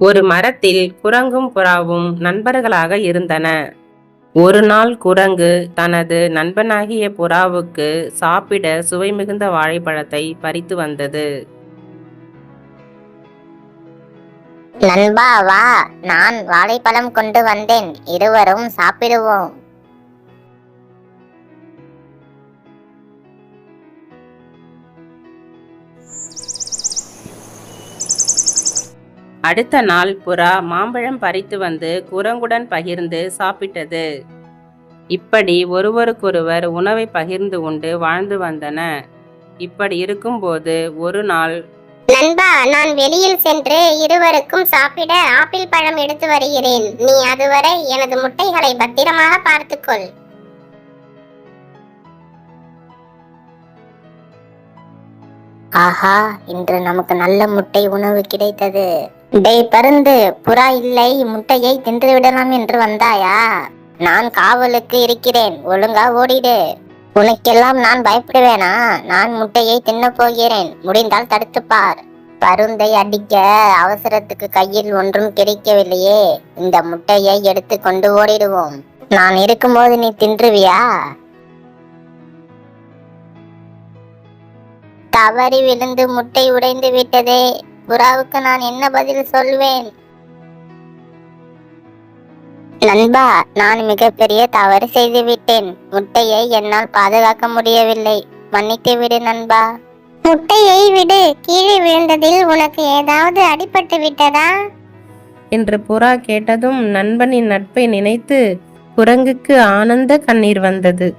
ஒரு மரத்தில் குரங்கும் புறாவும் நண்பர்களாக இருந்தன. ஒரு நாள் குரங்கு தனது நண்பனாகிய புறாவுக்கு சாப்பிட சுவை மிகுந்த வாழைப்பழத்தை பறித்து வந்தது. நண்பா வா, நான் வாழைப்பழம் கொண்டு வந்தேன், இருவரும் சாப்பிடுவோம். அடுத்த நாள் புறா மாம்பழம் பறித்து வந்து குரங்குடன் பகிர்ந்து சாப்பிட்டது. இப்படி ஒருவருக்கொருவர் உணவை பகிர்ந்து உண்டு வாழ்ந்து வந்தன. இப்படி இருக்கும்போது ஒரு நாள், நண்பா, நான் வெளியில் சென்று இருவருக்கும் சாப்பிட ஆப்பிள் பழம் எடுத்து வருகிறேன். நீ அதுவரை எனது முட்டைகளை பத்திரமாக பார்த்துக்கொள். ஆஹா, இன்று நமக்கு நல்ல முட்டை உணவு கிடைத்தது. டேய் பருந்து, புறா இல்லை, முட்டையை தின்று விடலாம் என்று வந்தாயா? நான் காவலுக்கு இருக்கிறேன், ஒழுங்கா ஓடிடு. உனக்கெல்லாம் நான் பயப்படுவேனா? நான் முட்டையை தின்ன போகிறேன், முடிந்தால் தடுத்துப்பார். பருந்தை அடிக்க அவசரத்துக்கு கையில் ஒன்றும் கிடைக்கவில்லையே, இந்த முட்டையை எடுத்து கொண்டு ஓடிடுவோம். நான் இருக்கும்போது நீ தின்றுவியா? தவறி விழுந்து முட்டை உடைந்து விட்டதே, புறாவுக்கு நான் என்ன பதில் சொல்வேன்? நண்பா, நான் மிகப்பெரிய தவறு செய்து விட்டேன். முட்டையை என்னால் பாதுகாக்க முடியவில்லை, மன்னித்து விடு நண்பா. முட்டையை விடு, கீழே விழுந்ததில் உனக்கு ஏதாவது அடிபட்டு விட்டதா என்று புறா கேட்டதும் நண்பனின் நட்பை நினைத்து குரங்குக்கு ஆனந்த கண்ணீர் வந்தது.